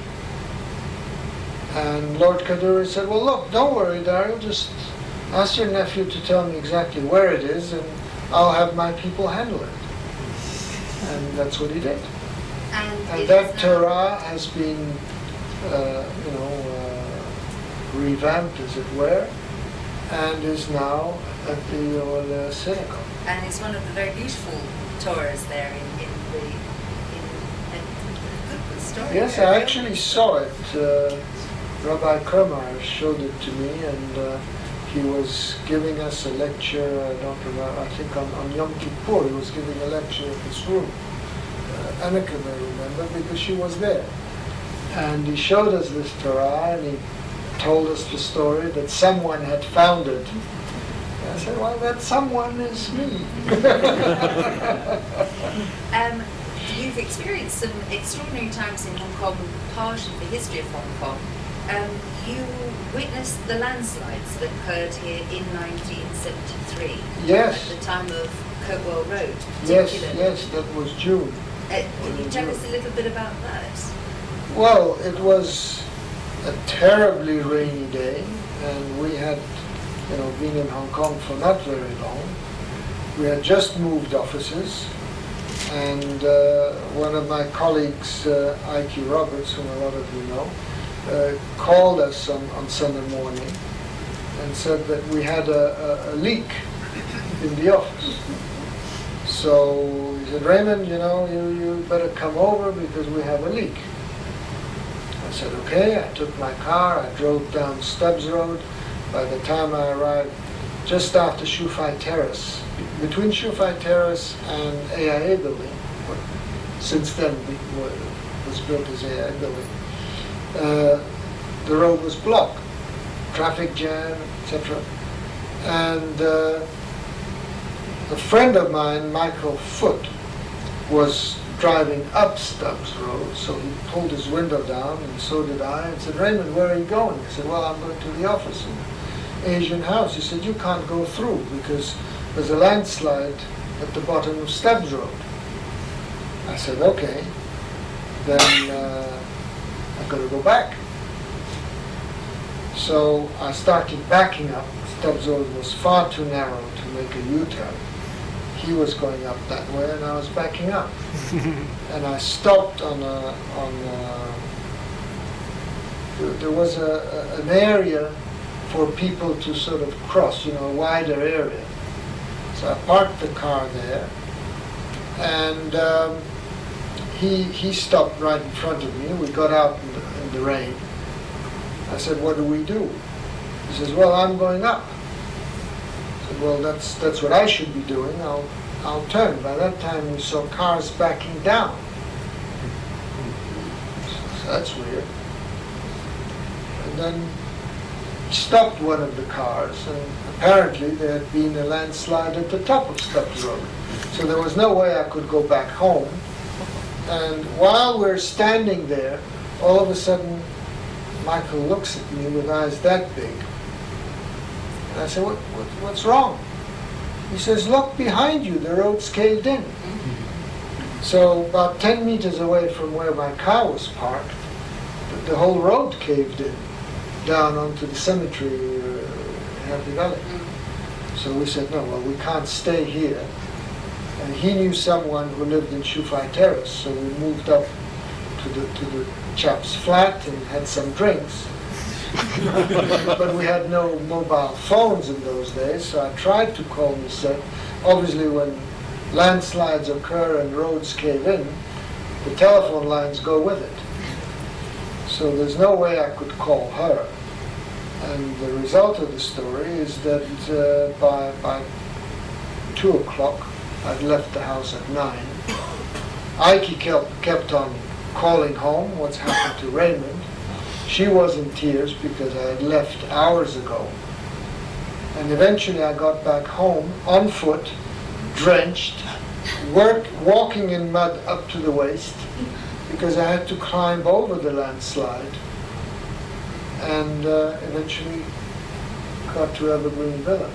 Speaker 3: And Lord Kaduri said, well, look, don't worry, Dario, just ask your nephew to tell me exactly where it is and I'll have my people handle it. And that's what he did. And that Torah has been, revamped, as it were, and is now at the old synagogue.
Speaker 2: And it's one of the very beautiful Torahs there in the story.
Speaker 3: Yes, I actually saw it. Rabbi Kermar showed it to me, and he was giving us a lecture, I don't remember, I think on Yom Kippur, he was giving a lecture in this room. Annika may remember, because she was there. And he showed us this Torah, and he told us the story that someone had found it. And I said, well, that someone is me.
Speaker 2: You've experienced some extraordinary times in Hong Kong, part of the history of Hong Kong. You witnessed the landslides that occurred here in 1973.
Speaker 3: Yes.
Speaker 2: At the time of Kirkwell Road,
Speaker 3: Yes,
Speaker 2: particularly.
Speaker 3: yes, that was June.
Speaker 2: Can you tell us a little bit about that?
Speaker 3: Well, it was a terribly rainy day, and we had, been in Hong Kong for not very long. We had just moved offices, and one of my colleagues, Ike Roberts, whom a lot of you know, called us on Sunday morning and said that we had a leak in the office. So he said, Raymond, you better come over because we have a leak. I said, okay. I took my car, I drove down Stubbs Road, By the time I arrived, just after Shanghai Terrace, between Shanghai Terrace and AIA Building, since then was built as AIA Building, the road was blocked, traffic jam, etc. And a friend of mine, Michael Foote, was driving up Stubbs Road, so he pulled his window down, and so did I, and said, "Raymond, where are you going?" I said, "Well, I'm going to the office in Asian House." He said, "You can't go through because there's a landslide at the bottom of Stubbs Road." I said, "Okay, then I've got to go back." So I started backing up. Stubbs Road was far too narrow to make a U-turn. He was going up that way, and I was backing up. And I stopped there was an area for people to sort of cross, a wider area. So I parked the car there, and he stopped right in front of me. We got out in the rain. I said, "What do we do?" He says, "Well, I'm going up." I said, "Well, that's what I should be doing. I'll turn." By that time, we saw cars backing down. So that's weird. And then he stopped one of the cars, and apparently there had been a landslide at the top of Stubbs Road. So there was no way I could go back home. And while we're standing there, all of a sudden, Michael looks at me with eyes that big. And I said, what's wrong? He says, "Look behind you, the road's caved in." So about 10 meters away from where my car was parked, the whole road caved in, down onto the cemetery in Happy Valley. So we said, "No, well, we can't stay here." And he knew someone who lived in Shanghai Terrace, so we moved up to the chap's flat and had some drinks. But we had no mobile phones in those days, so I tried to call Musette. Obviously, when landslides occur and roads cave in, the telephone lines go with it. So there's no way I could call her. And the result of the story is that by 2 o'clock, I'd left the house at 9. Ike kept on calling home, "What's happened to Raymond?" She was in tears because I had left hours ago. And eventually I got back home on foot, drenched, walking in mud up to the waist, because I had to climb over the landslide, and eventually got to Evergreen Villa.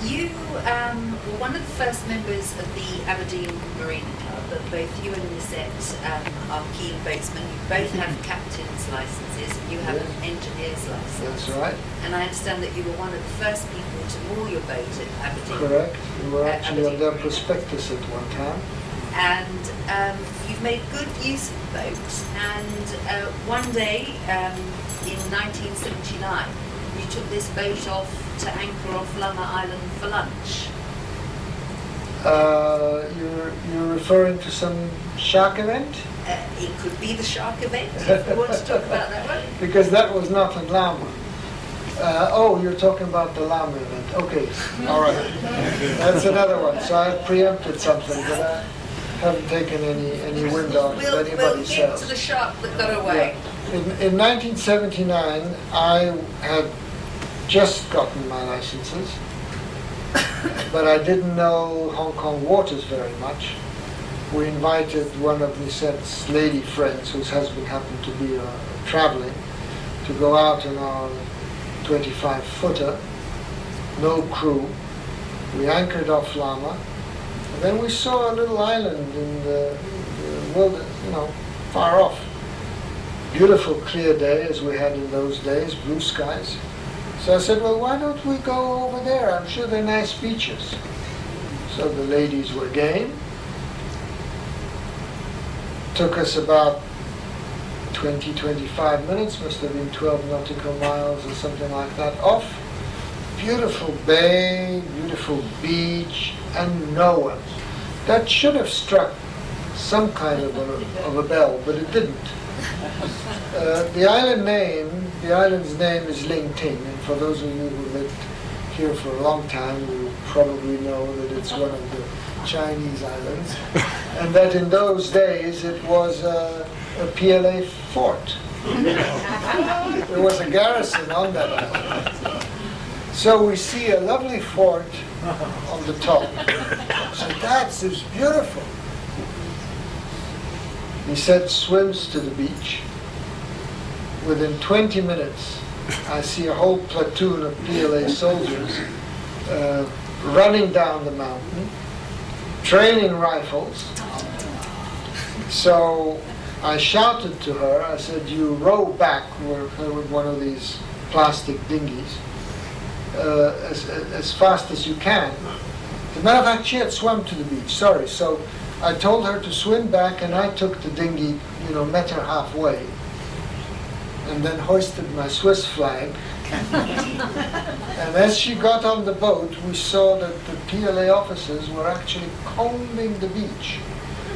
Speaker 2: You were one of the first members of the Aberdeen Marine Club, but both you and Lisette are keen boatsmen. You both have captain's licenses, and you have an engineer's license.
Speaker 3: That's right.
Speaker 2: And I understand that you were one of the first people to moor your boat at Aberdeen.
Speaker 3: Correct. We were actually on their
Speaker 2: Marina.
Speaker 3: prospectus at one time.
Speaker 2: And you've made good use of the boat. And one day, in 1979, you took this boat off to anchor off Lama Island for lunch.
Speaker 3: You're referring to some shark event?
Speaker 2: It could be the shark event, if you want to talk about that one.
Speaker 3: Because that was not in Lama. You're talking about the Lama event. Okay, all right. That's another one. So I preempted something, but I haven't taken any wind on
Speaker 2: We'll
Speaker 3: anybody's
Speaker 2: get
Speaker 3: sails.
Speaker 2: to the shark that got away.
Speaker 3: Yeah. In 1979, I had just gotten my licenses, but I didn't know Hong Kong waters very much. We invited one of Lisette's lady friends, whose husband happened to be traveling, to go out on our 25-footer, no crew. We anchored off Lama, and then we saw a little island in the wilderness, far off. Beautiful clear day, as we had in those days, blue skies. So I said, "Well, why don't we go over there? I'm sure they're nice beaches." So the ladies were game. Took us about 20-25 minutes, must have been 12 nautical miles or something like that off. Beautiful bay, beautiful beach, and no one. That should have struck some kind of a bell, but it didn't. The island's name is Lingting, and for those of you who lived here for a long time, you probably know that it's one of the Chinese islands, and that in those days it was a PLA fort. There was a garrison on that island. So we see a lovely fort on the top. So that's beautiful. He said swims to the beach. Within 20 minutes, I see a whole platoon of PLA soldiers running down the mountain, training rifles. So I shouted to her, I said, you row back with one of these plastic dinghies as fast as you can. As a matter of fact, she had swum to the beach, sorry. So I told her to swim back, and I took the dinghy, met her halfway, and then hoisted my Swiss flag. And as she got on the boat, we saw that the PLA officers were actually combing the beach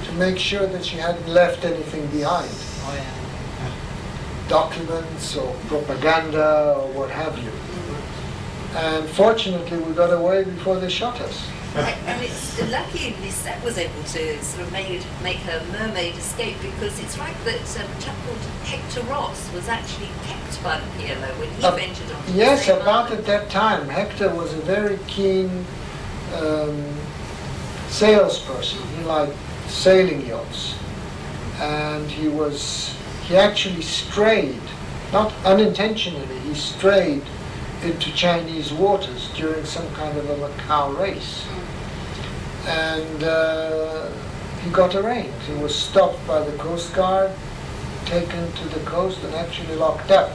Speaker 3: to make sure that she hadn't left anything behind.
Speaker 4: Oh, yeah.
Speaker 3: Documents or propaganda or what have you. And fortunately, we got away before they shot us.
Speaker 2: And it's lucky Lisette was able to sort of make her mermaid escape, because it's right that a chap called Hector Ross was actually kept by the PLO when he ventured on.
Speaker 3: Yes, about at that time. Hector was a very keen salesperson. He liked sailing yachts. And he actually strayed, not unintentionally, he strayed into Chinese waters during some kind of a Macau race. And he got arraigned. He was stopped by the Coast Guard, taken to the coast, and actually locked up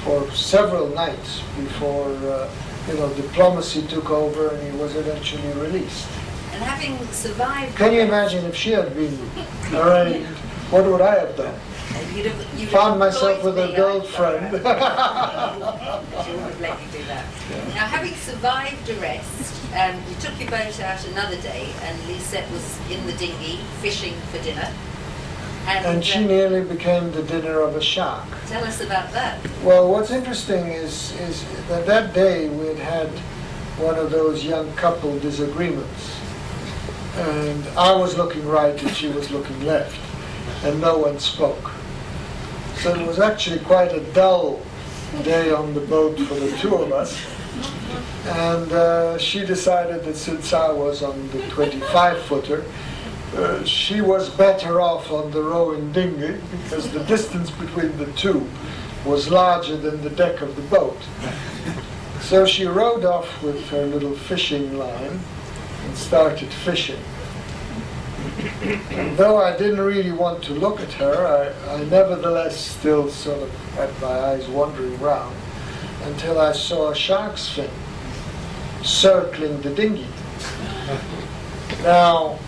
Speaker 3: for several nights before diplomacy took over, and he was eventually released.
Speaker 2: And having survived...
Speaker 3: Can you imagine if she had been arraigned, what would I have done?
Speaker 2: You'd
Speaker 3: Found myself with a girlfriend.
Speaker 2: She wouldn't have let you do that. Yeah. Now, having survived arrest, you took your boat out another day, and Lisette was in the dinghy fishing for dinner.
Speaker 3: And she nearly became the dinner of a shark.
Speaker 2: Tell us about that.
Speaker 3: Well, what's interesting is that day we had one of those young couple disagreements. And I was looking right and she was looking left, and no one spoke. So it was actually quite a dull day on the boat for the two of us. And she decided that since I was on the 25-footer, she was better off on the rowing dinghy, because the distance between the two was larger than the deck of the boat. So she rowed off with her little fishing line and started fishing. And though I didn't really want to look at her, I nevertheless still sort of had my eyes wandering round until I saw a shark's fin circling the dinghy. Now,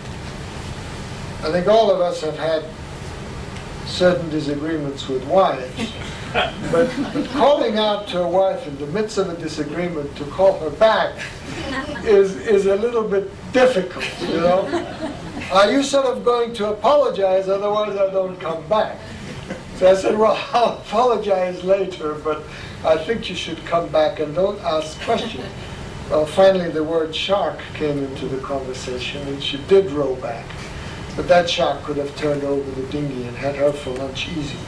Speaker 3: I think all of us have had certain disagreements with wives, but calling out to a wife in the midst of a disagreement to call her back is a little bit difficult, Are you sort of going to apologize, otherwise I don't come back? So I said, well, I'll apologize later, but I think you should come back and don't ask questions. Well, finally the word shark came into the conversation, and she did row back. But that shark could have turned over the dinghy and had her for lunch easy.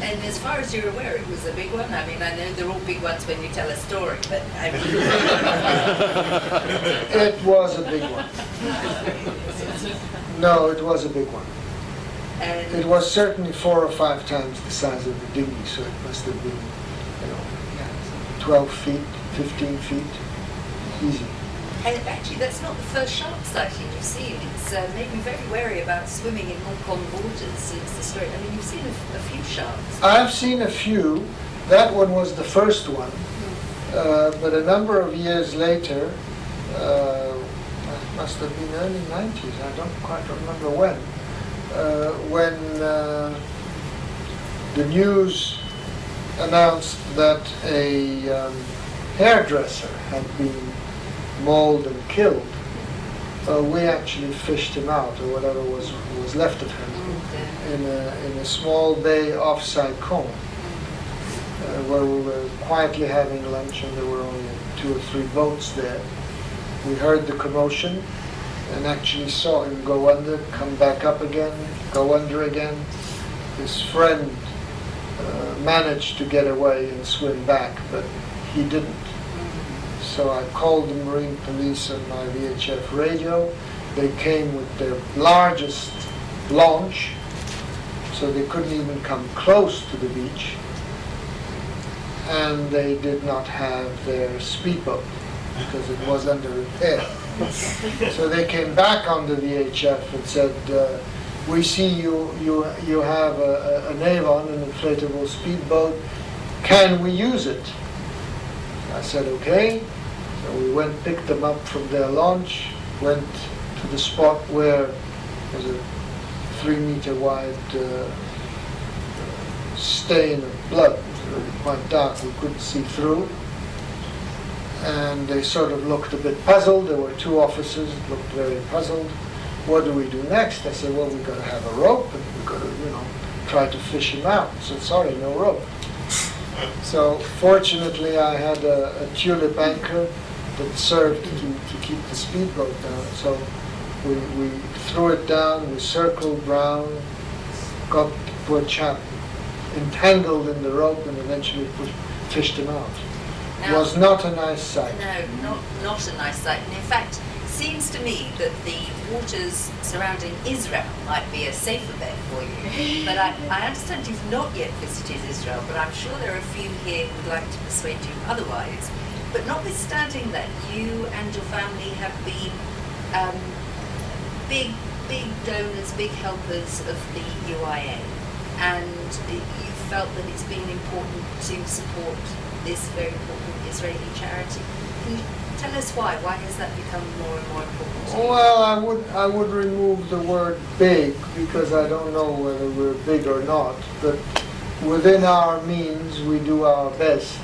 Speaker 2: And as far as you're aware, it was a big one. I mean, I know they're all big ones when you tell a story, but I mean...
Speaker 3: It was a big one. No, it was a big one.
Speaker 2: And
Speaker 3: it was certainly 4 or 5 times the size of the dinghy, so it must have been, 12 feet, 15 feet, easy.
Speaker 2: And actually, that's not the first shark sighting you've seen. It's made me very wary about swimming in Hong Kong waters since the story. I mean, you've seen a few sharks.
Speaker 3: I've seen a few. That one was the first one. But a number of years later, must have been early 90s, I don't quite remember when the news announced that a hairdresser had been mauled and killed. We actually fished him out, or whatever was left of him, in a small bay off Saikong, where we were quietly having lunch, and there were only 2 or 3 boats there. We heard the commotion and actually saw him go under, come back up again, go under again. His friend managed to get away and swim back, but he didn't. So I called the Marine Police on my VHF radio. They came with their largest launch, so they couldn't even come close to the beach. And they did not have their speedboat because it was under repair. So they came back on the VHF and said, we see you have an Avon, an inflatable speedboat. Can we use it? I said, okay. So we went, picked them up from their launch, went to the spot where there's a 3-meter wide stain of blood. It was really quite dark, we couldn't see through. And they sort of looked a bit puzzled. There were 2 officers that looked very puzzled. What do we do next? I said, well, we've got to have a rope, and we've got to, try to fish him out. I said, sorry, no rope. So fortunately, I had a tulip anchor that served to keep the speedboat down. So we threw it down, we circled round, got the poor chap entangled in the rope, and eventually fished him out. It was not a nice sight.
Speaker 2: No, not a nice sight. And in fact, it seems to me that the waters surrounding Israel might be a safer bet for you. But I understand you've not yet visited Israel, but I'm sure there are a few here who would like to persuade you otherwise. But notwithstanding that, you and your family have been big donors, big helpers of the UIA. And you felt that it's been important to support this very important Israeli charity. Can you tell us why? Why has that become more and more important to you?
Speaker 3: Well, I would remove the word big, because I don't know whether we're big or not, but within our means we do our best.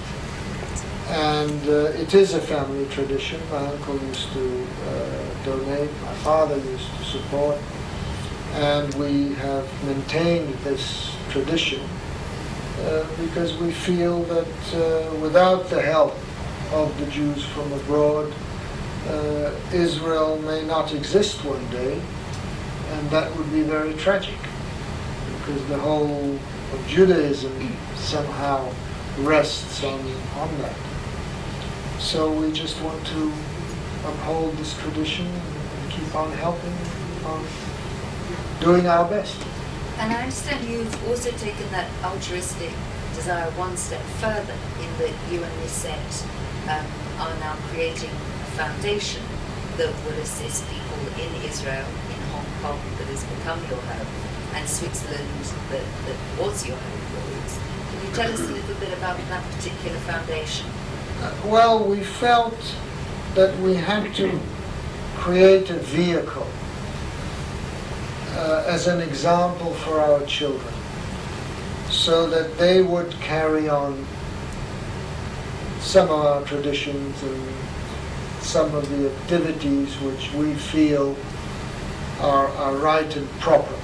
Speaker 3: And it is a family tradition. My uncle used to donate, my father used to support, and we have maintained this tradition because we feel that without the help of the Jews from abroad, Israel may not exist one day, and that would be very tragic, because the whole of Judaism somehow rests on that. So we just want to uphold this tradition and keep on helping, keep on doing our best.
Speaker 2: And I understand you've also taken that altruistic desire one step further, in that you and Lisette are now creating a foundation that will assist people in Israel, in Hong Kong, that has become your home, and Switzerland, that was your home for roots. Can you tell us a little bit about that particular foundation?
Speaker 3: Well, we felt that we had to create a vehicle as an example for our children, so that they would carry on some of our traditions and some of the activities which we feel are right and proper.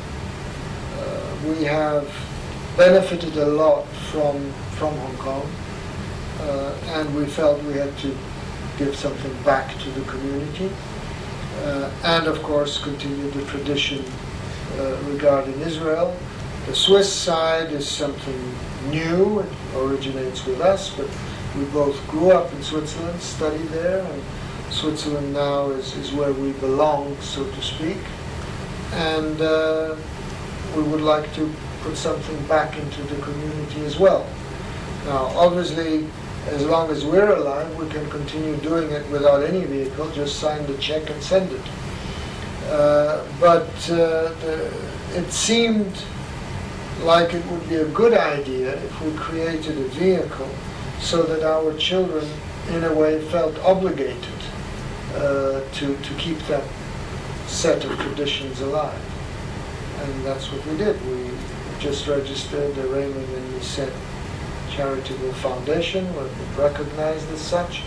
Speaker 3: We have benefited a lot from Hong Kong, and we felt we had to give something back to the community, and of course continue the tradition regarding Israel. The Swiss side is something new. It originates with us, but we both grew up in Switzerland, studied there, and Switzerland now is where we belong, so to speak. And we would like to put something back into the community as well. Now, obviously, as long as we're alive, we can continue doing it without any vehicle, just sign the check and send it. But it seemed like it would be a good idea if we created a vehicle so that our children, in a way, felt obligated to keep that set of traditions alive. And that's what we did. We just registered the Raymond and Lisette Charitable Foundation, where we're recognized as such,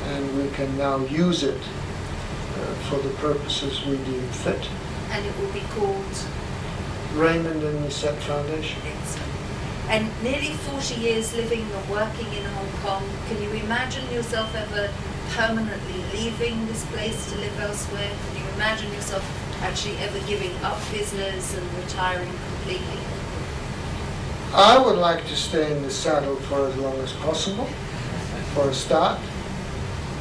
Speaker 3: and we can now use it for the purposes we deem fit.
Speaker 2: And it will be called
Speaker 3: Raymond and Nisette Foundation.
Speaker 2: Excellent. And nearly 40 years living and working in Hong Kong, can you imagine yourself ever permanently leaving this place to live elsewhere? Can you imagine yourself actually ever giving up business and retiring completely?
Speaker 3: I would like to stay in the saddle for as long as possible, for a start.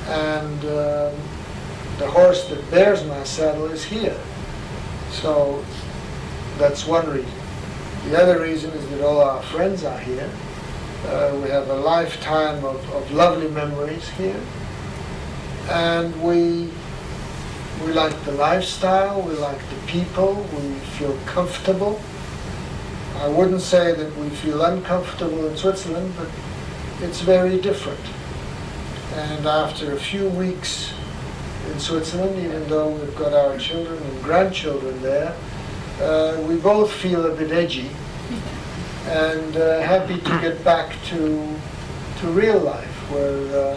Speaker 3: And the horse that bears my saddle is here. So that's one reason. The other reason is that all our friends are here. We have a lifetime of lovely memories here. And we like the lifestyle, we like the people, we feel comfortable. I wouldn't say that we feel uncomfortable in Switzerland, but it's very different. And after a few weeks in Switzerland, even though we've got our children and grandchildren there, we both feel a bit edgy and happy to get back to real life, where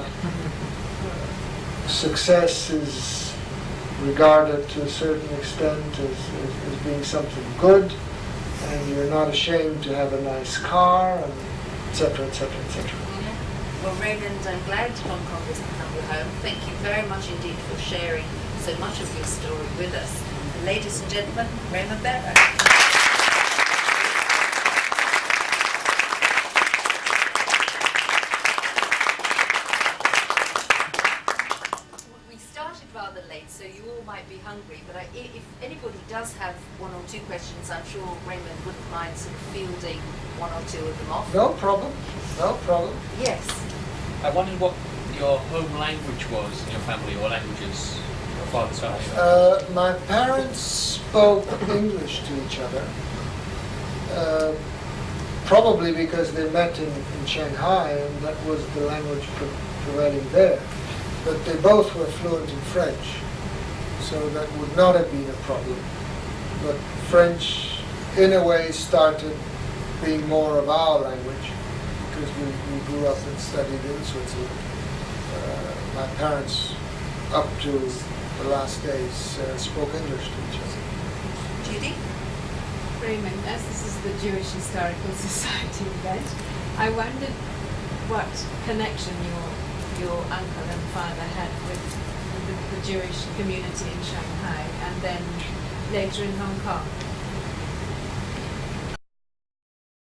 Speaker 3: success is regarded to a certain extent as being something good, and you're not ashamed to have a nice car, and etc., etc., etc.
Speaker 2: Well, Raymond, I'm glad Hong Kong has become your home. Thank you very much indeed for sharing so much of your story with us. And ladies and gentlemen, Raymond Bera. We started rather late, so you all might be hungry, but if anybody does have one or two questions, I'm sure Raymond wouldn't mind sort of fielding one or two of them off.
Speaker 3: No problem, no problem.
Speaker 2: Yes.
Speaker 6: I wondered what your home language was in your family, or languages your father's family.
Speaker 3: My parents spoke English to each other, probably because they met in Shanghai, and that was the language prevailing there. But they both were fluent in French, so that would not have been a problem. But French, in a way, started being more of our language, because we grew up and studied in Switzerland. My parents, up to the last days, spoke English to each other.
Speaker 2: Judy?
Speaker 5: Raymond, as this is the Jewish Historical Society event, I wondered what connection your uncle and father had with the Jewish community in Shanghai and then later in Hong Kong.